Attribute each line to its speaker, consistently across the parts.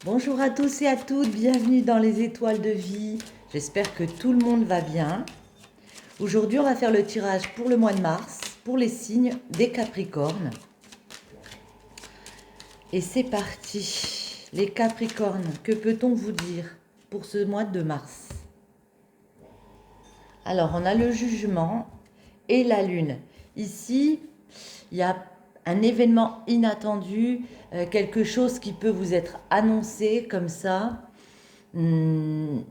Speaker 1: Bonjour à tous et à toutes, bienvenue dans les étoiles de vie. J'espère que tout le monde va bien. Aujourd'hui, on va faire le tirage pour le mois de mars, pour les signes des Capricornes. Et c'est parti. Les Capricornes, que peut-on vous dire pour ce mois de mars? Alors, on a le jugement et la lune. Ici, il y a un événement inattendu, quelque chose qui peut vous être annoncé comme ça. Une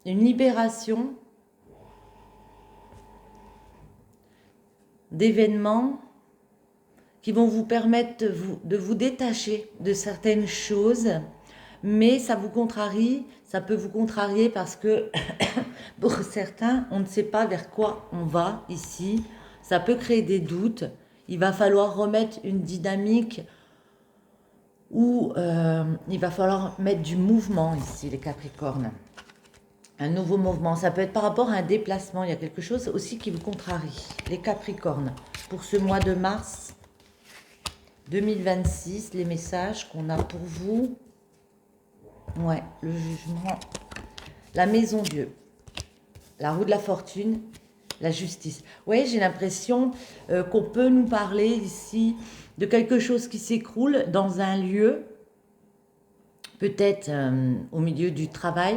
Speaker 1: libération d'événements qui vont vous permettre de vous détacher de certaines choses, mais ça vous contrarie, ça peut vous contrarier parce que pour certains, on ne sait pas vers quoi on va ici, ça peut créer des doutes, il va falloir remettre une dynamique où il va falloir mettre du mouvement ici, les Capricornes. Un nouveau mouvement, ça peut être par rapport à un déplacement, il y a quelque chose aussi qui vous contrarie. Les Capricornes, pour ce mois de mars 2026, les messages qu'on a pour vous. Ouais, le jugement, la maison Dieu, la roue de la fortune, la justice. Ouais, j'ai l'impression qu'on peut nous parler ici de quelque chose qui s'écroule dans un lieu, peut-être au milieu du travail,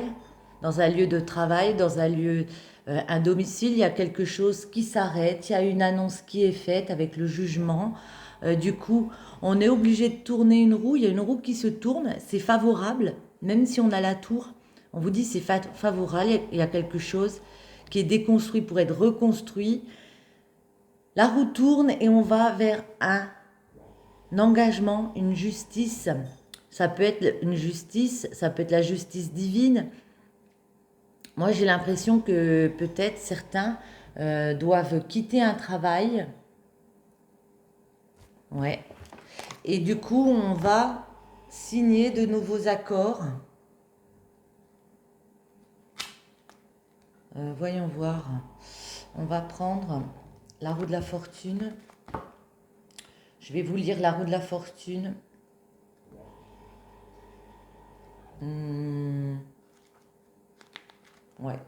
Speaker 1: dans un lieu de travail, dans un lieu, un domicile, il y a quelque chose qui s'arrête, il y a une annonce qui est faite avec le jugement. Du coup, on est obligé de tourner une roue, il y a une roue qui se tourne, c'est favorable, même si on a la tour, on vous dit c'est favorable, il y a quelque chose qui est déconstruit pour être reconstruit. La roue tourne et on va vers un engagement, une justice. Ça peut être une justice, ça peut être la justice divine. Moi, j'ai l'impression que peut-être certains doivent quitter un travail. Ouais. Et du coup, on va signer de nouveaux accords. Voyons voir. On va prendre la roue de la fortune. Je vais vous lire la roue de la fortune. Ouais.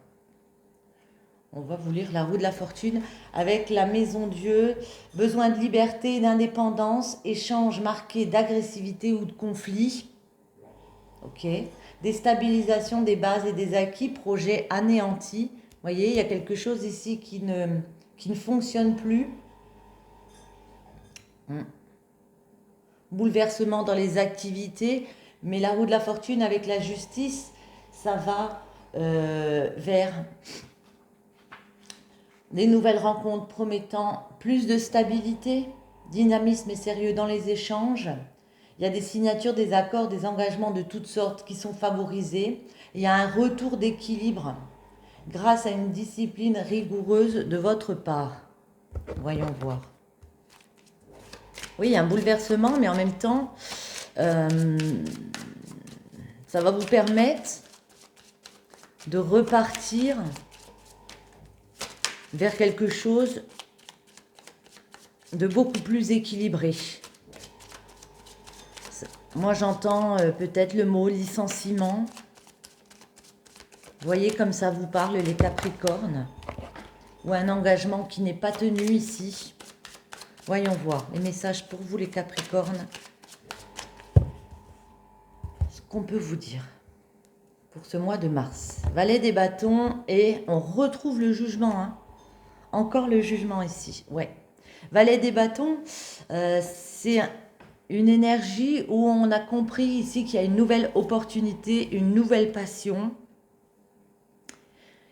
Speaker 1: On va vous lire la roue de la fortune avec la maison Dieu, besoin de liberté et d'indépendance, échange marqué d'agressivité ou de conflit. Ok. Déstabilisation des bases et des acquis, projet anéanti. Vous voyez, il y a quelque chose ici qui ne fonctionne plus. Bouleversement dans les activités, mais la roue de la fortune avec la justice, ça va vers des nouvelles rencontres promettant plus de stabilité, dynamisme et sérieux dans les échanges. Il y a des signatures, des accords, des engagements de toutes sortes qui sont favorisés. Il y a un retour d'équilibre grâce à une discipline rigoureuse de votre part. Voyons voir. Oui, il y a un bouleversement, mais en même temps, ça va vous permettre de repartir vers quelque chose de beaucoup plus équilibré. Moi, j'entends peut-être le mot licenciement. Vous voyez comme ça vous parle les Capricornes. Ou un engagement qui n'est pas tenu ici. Voyons voir les messages pour vous les Capricornes. Ce qu'on peut vous dire pour ce mois de mars. Valet des bâtons et on retrouve le jugement. Hein. Encore le jugement ici. Ouais. Valet des bâtons, c'est une énergie où on a compris ici qu'il y a une nouvelle opportunité, une nouvelle passion.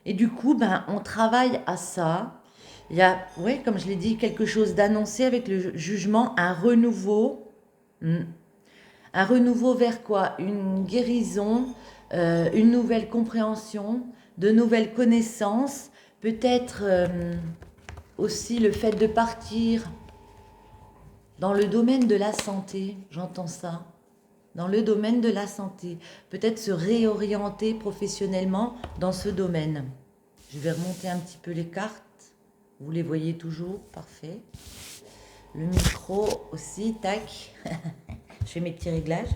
Speaker 1: Et du coup, ben, on travaille à ça. Il y a, ouais, comme je l'ai dit, quelque chose d'annoncé avec le jugement, un renouveau. Un renouveau vers quoi? Une guérison, une nouvelle compréhension, de nouvelles connaissances. Peut-être aussi le fait de partir dans le domaine de la santé, j'entends ça. Dans le domaine de la santé. Peut-être se réorienter professionnellement dans ce domaine. Je vais remonter un petit peu les cartes. Vous les voyez toujours, parfait. Le micro aussi, tac. Je fais mes petits réglages.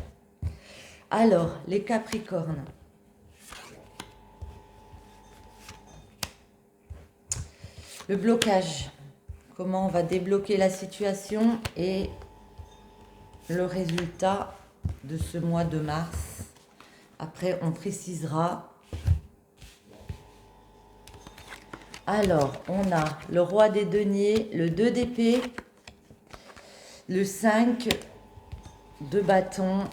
Speaker 1: Alors, les Capricornes. Le blocage. Comment on va débloquer la situation et le résultat de ce mois de mars. Après, on précisera. Alors, on a le roi des deniers, le 2 d'épée, le 5 de bâton,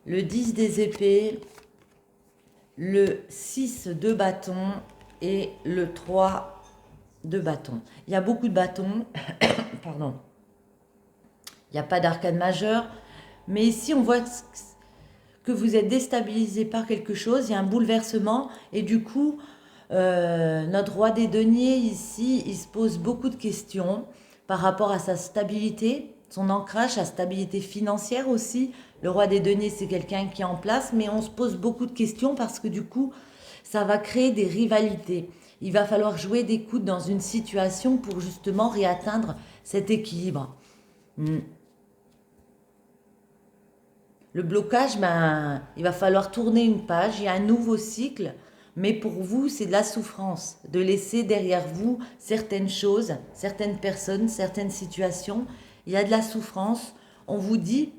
Speaker 1: le 10 des épées, le 6 de bâton et le 3 de bâton. Il y a beaucoup de bâtons, pardon. Il n'y a pas d'arcane majeur, mais ici on voit que vous êtes déstabilisé par quelque chose, il y a un bouleversement et du coup, notre roi des deniers ici, il se pose beaucoup de questions par rapport à sa stabilité, son ancrage, sa stabilité financière aussi. Le roi des deniers, c'est quelqu'un qui est en place, mais on se pose beaucoup de questions parce que du coup, ça va créer des rivalités. Il va falloir jouer des coudes dans une situation pour justement réatteindre cet équilibre. Le blocage, ben, il va falloir tourner une page, il y a un nouveau cycle, mais pour vous, c'est de la souffrance, de laisser derrière vous certaines choses, certaines personnes, certaines situations. Il y a de la souffrance. On vous dit,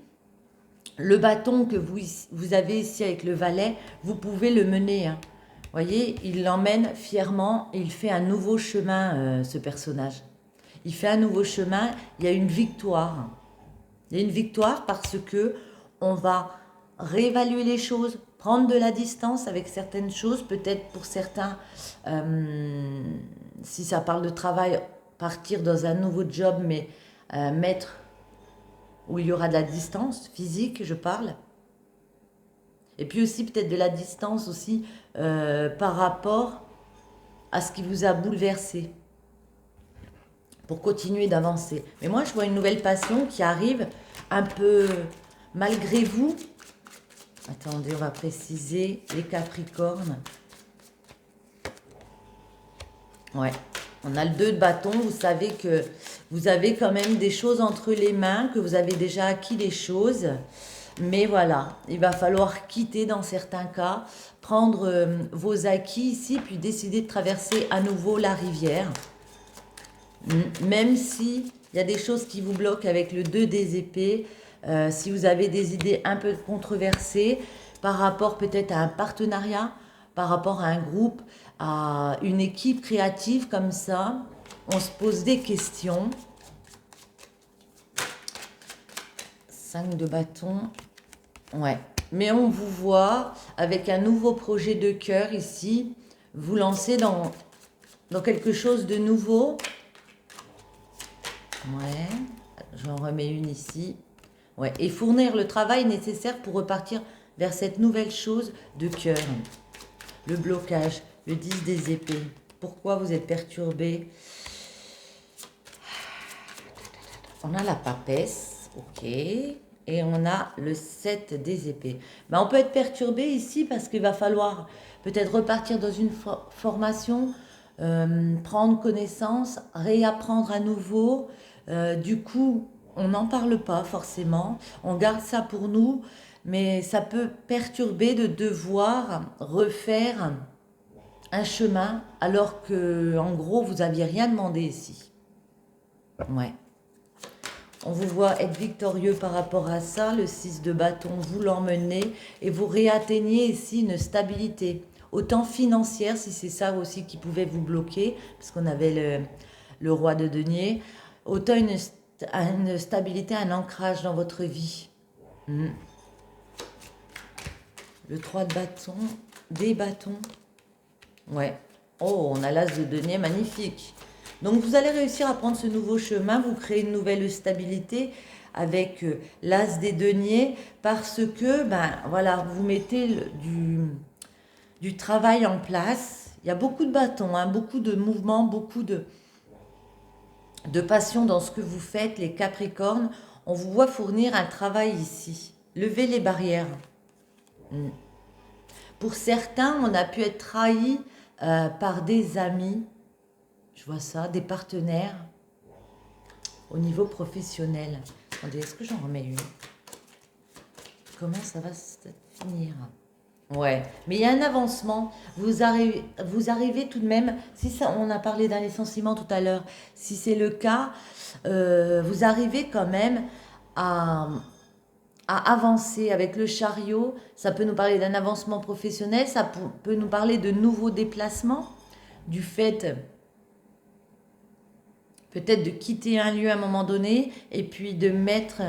Speaker 1: le bâton que vous avez ici avec le valet, vous pouvez le mener. Hein. Voyez, il l'emmène fièrement et il fait un nouveau chemin, ce personnage. Il fait un nouveau chemin, il y a une victoire. Il y a une victoire parce que on va réévaluer les choses, prendre de la distance avec certaines choses, peut-être pour certains, si ça parle de travail, partir dans un nouveau job, mais mettre où il y aura de la distance physique, je parle. Et puis aussi peut-être de la distance aussi par rapport à ce qui vous a bouleversé pour continuer d'avancer. Mais moi, je vois une nouvelle passion qui arrive un peu malgré vous. Attendez, on va préciser les Capricornes. Ouais, on a le 2 de bâton. Vous savez que vous avez quand même des choses entre les mains, que vous avez déjà acquis les choses. Mais voilà, il va falloir quitter dans certains cas, prendre vos acquis ici, puis décider de traverser à nouveau la rivière. Même si il y a des choses qui vous bloquent avec le 2 des épées, si vous avez des idées un peu controversées par rapport peut-être à un partenariat, par rapport à un groupe, à une équipe créative comme ça, on se pose des questions. 5 de bâton, ouais. Mais on vous voit avec un nouveau projet de cœur ici, vous lancer dans quelque chose de nouveau. Ouais, j'en remets une ici. Ouais, et fournir le travail nécessaire pour repartir vers cette nouvelle chose de cœur. Le blocage, le 10 des épées. Pourquoi vous êtes perturbé? On a la papesse, ok. Et on a le 7 des épées. Ben, on peut être perturbé ici parce qu'il va falloir peut-être repartir dans une formation, prendre connaissance, réapprendre à nouveau. Du coup, on n'en parle pas forcément. On garde ça pour nous. Mais ça peut perturber de devoir refaire un chemin alors que, en gros, vous n'aviez rien demandé ici. Ouais. On vous voit être victorieux par rapport à ça. Le 6 de bâton, vous l'emmenez et vous réatteignez ici une stabilité. Autant financière, si c'est ça aussi qui pouvait vous bloquer, parce qu'on avait le roi de denier. Autant une stabilité, un ancrage dans votre vie. Le 3 de bâton, des bâtons. Ouais. Oh, on a l'as de denier, magnifique. Donc vous allez réussir à prendre ce nouveau chemin, vous créez une nouvelle stabilité avec l'as des deniers parce que, ben voilà, vous mettez du travail en place. Il y a beaucoup de bâtons, hein, beaucoup de mouvements, beaucoup de passion dans ce que vous faites, les Capricornes. On vous voit fournir un travail ici. Levez les barrières. Pour certains, on a pu être trahi par des amis. Je vois ça, des partenaires au niveau professionnel. Attendez, est-ce que j'en remets une? comment ça va se finir. Ouais, mais il y a un avancement. Vous arrivez tout de même, si ça, on a parlé d'un licenciement tout à l'heure, si c'est le cas, vous arrivez quand même à, à avancer avec le chariot. Ça peut nous parler d'un avancement professionnel, ça peut nous parler de nouveaux déplacements, du fait peut-être de quitter un lieu à un moment donné et puis de mettre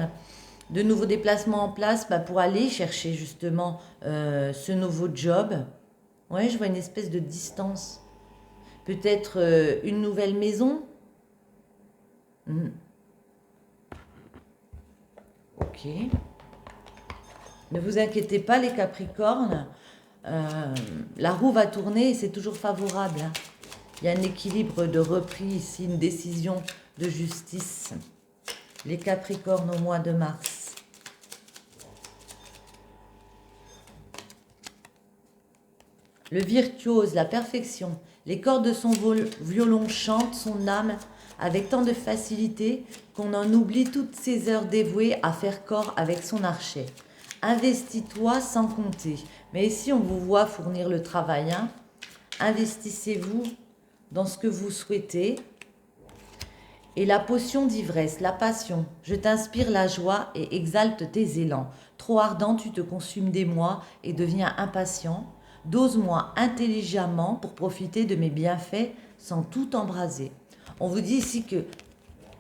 Speaker 1: de nouveaux déplacements en place pour aller chercher justement ce nouveau job. Ouais, je vois une espèce de distance. Peut-être une nouvelle maison. Hmm. Ok. Ne vous inquiétez pas les Capricornes. La roue va tourner et c'est toujours favorable. Hein. Il y a un équilibre de reprise ici, une décision de justice. Les Capricornes au mois de mars. Le virtuose, la perfection. Les cordes de son violon chantent son âme avec tant de facilité qu'on en oublie toutes ces heures dévouées à faire corps avec son archet. Investis-toi sans compter. Mais ici, on vous voit fournir le travail. Hein. Investissez-vous dans ce que vous souhaitez. Et la potion d'ivresse, la passion. Je t'inspire la joie et exalte tes élans. Trop ardent, tu te consumes d'émoi et deviens impatient. Dose-moi intelligemment pour profiter de mes bienfaits sans tout embraser. On vous dit ici que,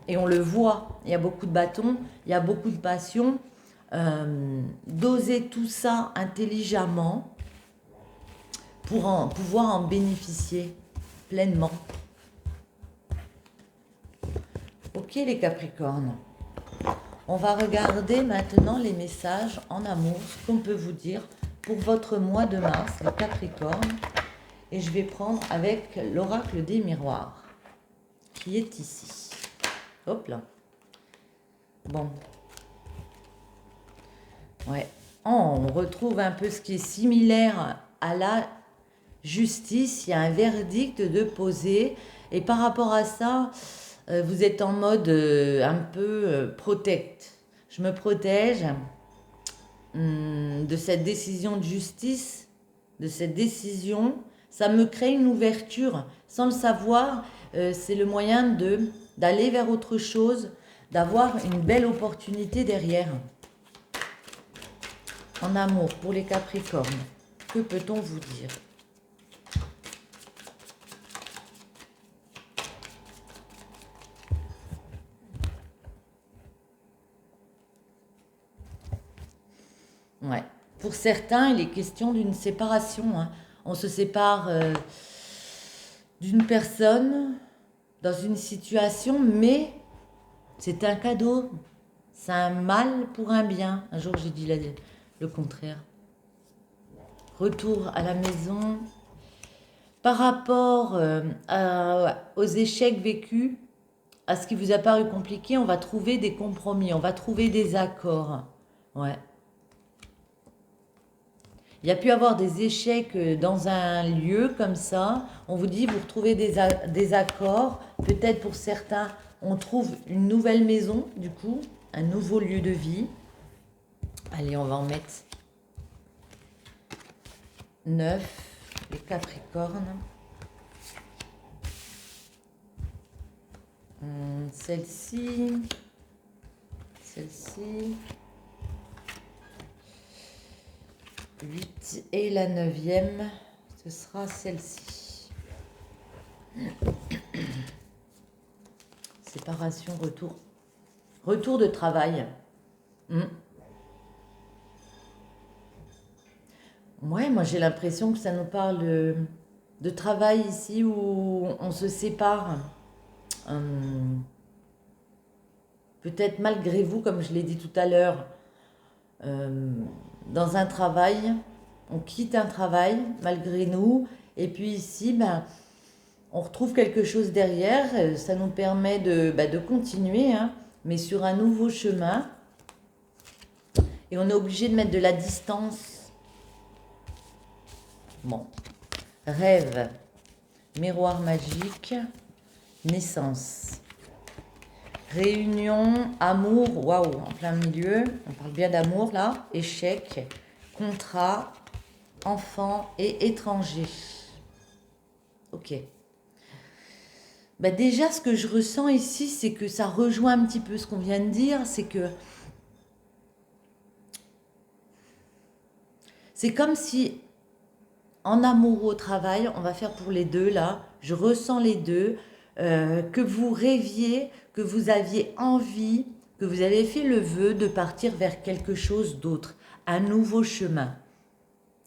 Speaker 1: et on le voit, il y a beaucoup de bâtons, il y a beaucoup de passion. Doser tout ça intelligemment pour pouvoir en bénéficier pleinement. Ok les Capricornes, on va regarder maintenant les messages en amour, ce qu'on peut vous dire pour votre mois de mars, les Capricornes. Et je vais prendre avec l'oracle des miroirs, qui est ici. Hop là. Bon. Ouais. Oh, on retrouve un peu ce qui est similaire à la justice. Il y a un verdict de poser. Et par rapport à ça, vous êtes en mode un peu protect. Je me protège de cette décision de justice, de cette décision. Ça me crée une ouverture. Sans le savoir, c'est le moyen d'aller vers autre chose, d'avoir une belle opportunité derrière. En amour, pour les Capricornes, que peut-on vous dire ? Ouais. Pour certains, il est question d'une séparation. Hein. On se sépare d'une personne dans une situation, mais c'est un cadeau. C'est un mal pour un bien. Un jour, j'ai dit le contraire. Retour à la maison. Par rapport aux échecs vécus, à ce qui vous a paru compliqué, on va trouver des compromis, on va trouver des accords. Ouais. Il y a pu avoir des échecs dans un lieu comme ça. On vous dit, vous retrouvez des accords. Peut-être pour certains, on trouve une nouvelle maison, du coup, un nouveau lieu de vie. Allez, on va en mettre 9, les Capricornes. Celle-ci. Celle-ci. 8 et la 9e, ce sera celle-ci. Séparation, retour. Retour de travail. Ouais, moi j'ai l'impression que ça nous parle de travail ici où on se sépare. Peut-être malgré vous, comme je l'ai dit tout à l'heure, dans un travail, on quitte un travail malgré nous, et puis ici, on retrouve quelque chose derrière, ça nous permet de continuer, hein, mais sur un nouveau chemin, et on est obligé de mettre de la distance. Bon, rêve, miroir magique, naissance. Réunion, amour, waouh, en plein milieu. On parle bien d'amour là. Échec, contrat, enfant et étranger. Ok. Bah déjà, ce que je ressens ici, c'est que ça rejoint un petit peu ce qu'on vient de dire. C'est comme si, en amour ou au travail, on va faire pour les deux là. Je ressens les deux. Que vous rêviez, que vous aviez envie, que vous avez fait le vœu de partir vers quelque chose d'autre, un nouveau chemin.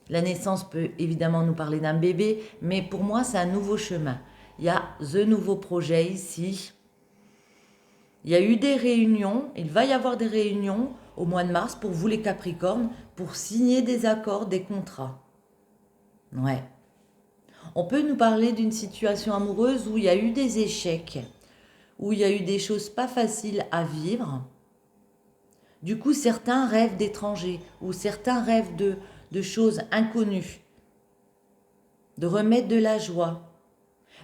Speaker 1: La naissance peut évidemment nous parler d'un bébé, mais pour moi, c'est un nouveau chemin. Il y a The Nouveau Projet ici. Il y a eu des réunions, il va y avoir des réunions au mois de mars pour vous les Capricornes, pour signer des accords, des contrats. Ouais. On peut nous parler d'une situation amoureuse où il y a eu des échecs, où il y a eu des choses pas faciles à vivre. Du coup, certains rêvent d'étrangers ou certains rêvent de choses inconnues, de remettre de la joie.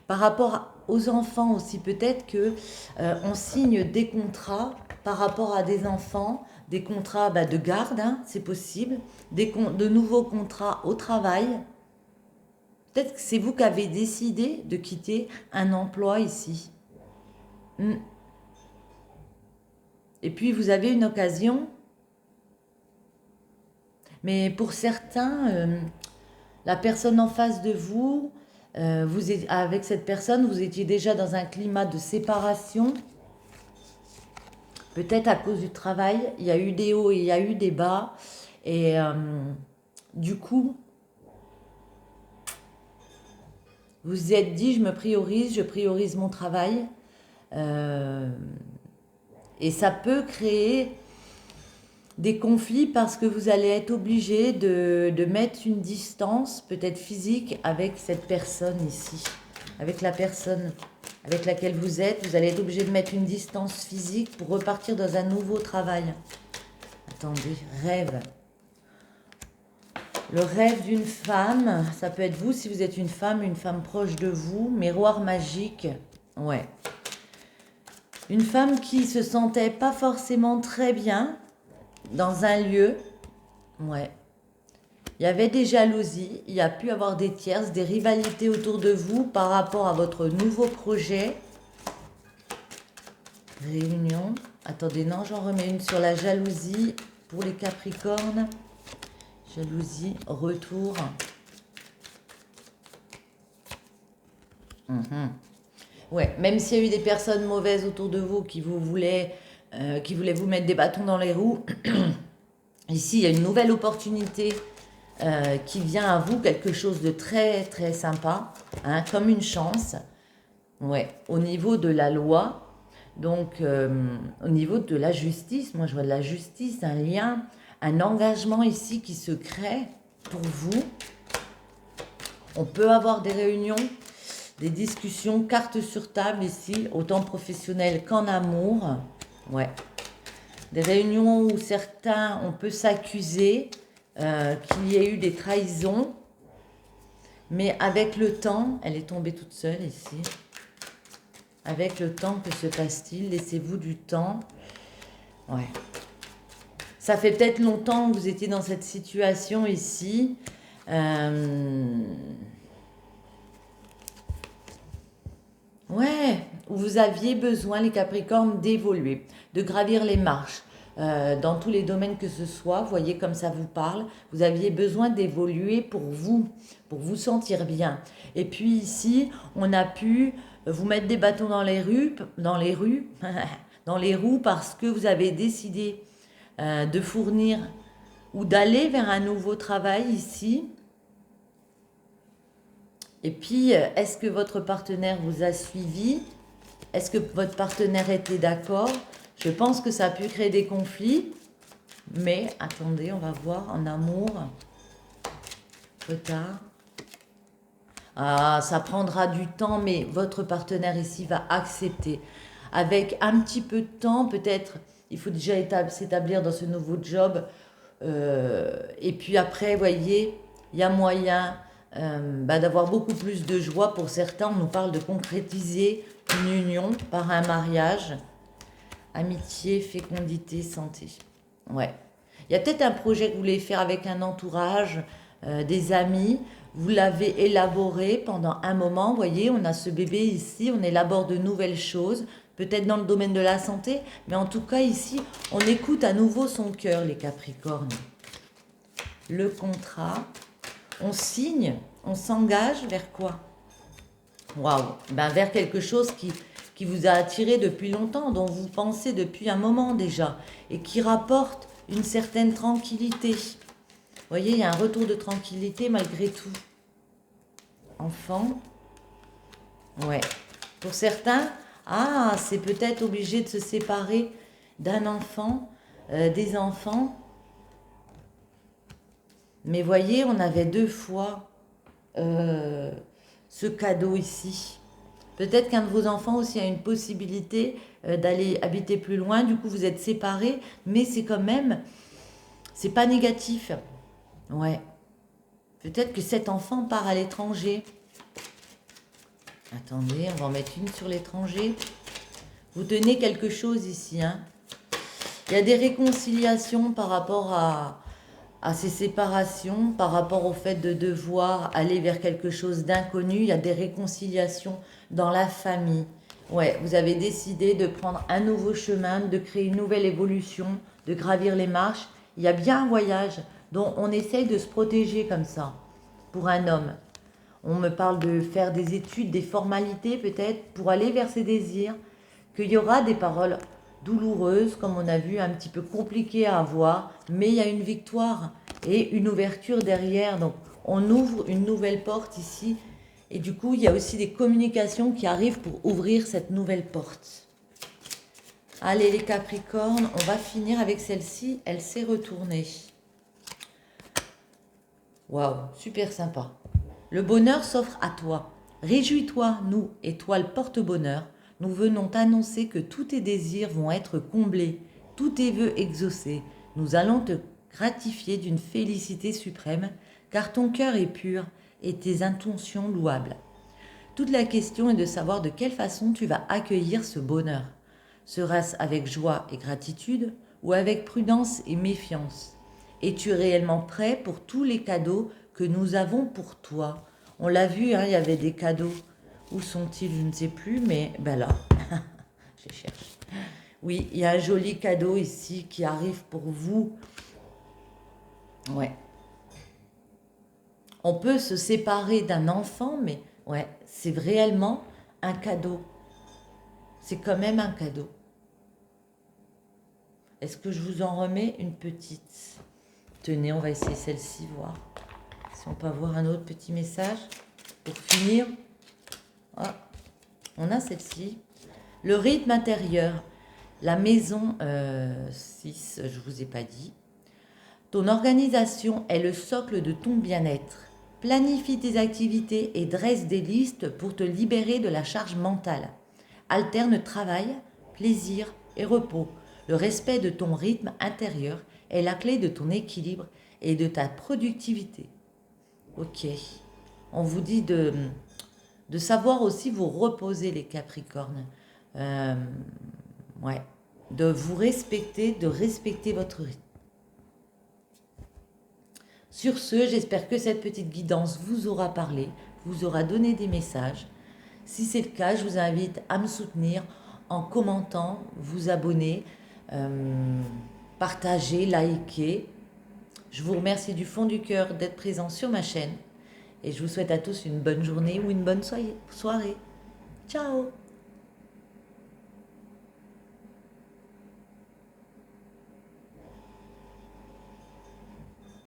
Speaker 1: Par rapport aux enfants aussi, peut-être que on signe des contrats par rapport à des enfants, des contrats de garde, hein, c'est possible, de nouveaux contrats au travail. Peut-être que c'est vous qui avez décidé de quitter un emploi ici. Et puis vous avez une occasion. Mais pour certains, la personne en face de vous, avec cette personne, vous étiez déjà dans un climat de séparation. Peut-être à cause du travail, il y a eu des hauts et il y a eu des bas. Et du coup, vous vous êtes dit, je priorise mon travail. Et ça peut créer des conflits parce que vous allez être obligé de mettre une distance, peut-être physique, avec cette personne ici. Avec la personne avec laquelle vous êtes, vous allez être obligé de mettre une distance physique pour repartir dans un nouveau travail. Attendez, rêve. Le rêve d'une femme, ça peut être vous si vous êtes une femme proche de vous, miroir magique, ouais. Une femme qui se sentait pas forcément très bien dans un lieu, ouais. Il y avait des jalousies, il y a pu avoir des tierces, des rivalités autour de vous par rapport à votre nouveau projet. Réunion. Attendez, non, j'en remets une sur la jalousie pour les Capricornes. Jalousie, retour. Ouais, même s'il y a eu des personnes mauvaises autour de vous qui voulaient vous mettre des bâtons dans les roues, ici, il y a une nouvelle opportunité qui vient à vous, quelque chose de très, très sympa, hein, comme une chance. Ouais, au niveau de la loi, donc au niveau de la justice, moi je vois de la justice, un lien, un engagement ici qui se crée pour vous. On peut avoir des réunions, des discussions, cartes sur table ici, autant professionnelles qu'en amour. Ouais. Des réunions où certains, on peut s'accuser qu'il y ait eu des trahisons. Mais avec le temps, elle est tombée toute seule ici. Avec le temps, que se passe-t-il? Laissez-vous du temps. Ouais. Ça fait peut-être longtemps que vous étiez dans cette situation ici. Ouais, où vous aviez besoin, les Capricornes, d'évoluer, de gravir les marches. Dans tous les domaines que ce soit, voyez comme ça vous parle, vous aviez besoin d'évoluer pour vous sentir bien. Et puis ici, on a pu vous mettre des bâtons dans les rues, dans les roues parce que vous avez décidé de fournir ou d'aller vers un nouveau travail ici. Et puis, est-ce que votre partenaire vous a suivi? Est-ce que votre partenaire était d'accord? Je pense que ça a pu créer des conflits. Mais, attendez, on va voir en amour. Retard. Ah, ça prendra du temps, mais votre partenaire ici va accepter. Avec un petit peu de temps, peut-être, il faut déjà s'établir dans ce nouveau job. Et puis après, voyez, il y a moyen d'avoir beaucoup plus de joie. Pour certains, on nous parle de concrétiser une union par un mariage. Amitié, fécondité, santé. Ouais. Il y a peut-être un projet que vous voulez faire avec un entourage, des amis. Vous l'avez élaboré pendant un moment. Vous voyez, on a ce bébé ici, on élabore de nouvelles choses, peut-être dans le domaine de la santé, mais en tout cas ici, on écoute à nouveau son cœur, les Capricornes. Le contrat, on signe, on s'engage vers quoi? Waouh, ben vers quelque chose qui vous a attiré depuis longtemps, dont vous pensez depuis un moment déjà, et qui rapporte une certaine tranquillité. Vous voyez, il y a un retour de tranquillité malgré tout. Enfant, ouais. Pour certains, c'est peut-être obligé de se séparer d'un enfant, des enfants. Mais voyez, on avait 2 fois ce cadeau ici. Peut-être qu'un de vos enfants aussi a une possibilité d'aller habiter plus loin. Du coup, vous êtes séparés, mais c'est quand même, c'est pas négatif. Ouais. Peut-être que cet enfant part à l'étranger. Attendez, on va en mettre une sur l'étranger. Vous tenez quelque chose ici, hein. Il y a des réconciliations par rapport à ces séparations, par rapport au fait de devoir aller vers quelque chose d'inconnu. Il y a des réconciliations dans la famille. Ouais, vous avez décidé de prendre un nouveau chemin, de créer une nouvelle évolution, de gravir les marches. Il y a bien un voyage dont on essaye de se protéger comme ça, pour un homme. On me parle de faire des études, des formalités peut-être, pour aller vers ses désirs, qu'il y aura des paroles douloureuse, comme on a vu, un petit peu compliqué à avoir, mais il y a une victoire et une ouverture derrière. Donc, on ouvre une nouvelle porte ici. Et du coup, il y a aussi des communications qui arrivent pour ouvrir cette nouvelle porte. Allez, les Capricornes, on va finir avec celle-ci. Elle s'est retournée. Waouh, super sympa. Le bonheur s'offre à toi. Réjouis-toi, nous, étoile porte-bonheur. Nous venons t'annoncer que tous tes désirs vont être comblés, tous tes vœux exaucés. Nous allons te gratifier d'une félicité suprême, car ton cœur est pur et tes intentions louables. Toute la question est de savoir de quelle façon tu vas accueillir ce bonheur. Sera-ce avec joie et gratitude ou avec prudence et méfiance? Es-tu réellement prêt pour tous les cadeaux que nous avons pour toi? On l'a vu, hein, il y avait des cadeaux. Où sont-ils? Je ne sais plus, mais ben là, je cherche. Oui, il y a un joli cadeau ici qui arrive pour vous. Ouais. On peut se séparer d'un enfant, mais ouais, c'est réellement un cadeau. C'est quand même un cadeau. Est-ce que je vous en remets une petite? Tenez, on va essayer celle-ci, voir si on peut avoir un autre petit message pour finir. On a celle-ci. Le rythme intérieur. La maison 6, je ne vous ai pas dit. Ton organisation est le socle de ton bien-être. Planifie tes activités et dresse des listes pour te libérer de la charge mentale. Alterne travail, plaisir et repos. Le respect de ton rythme intérieur est la clé de ton équilibre et de ta productivité. Ok. On vous dit de savoir aussi vous reposer, les Capricornes. Ouais. De vous respecter, de respecter votre rythme. Sur ce, j'espère que cette petite guidance vous aura parlé, vous aura donné des messages. Si c'est le cas, je vous invite à me soutenir en commentant, vous abonner, partager, liker. Je vous remercie du fond du cœur d'être présent sur ma chaîne et je vous souhaite à tous une bonne journée ou une bonne soirée. Ciao!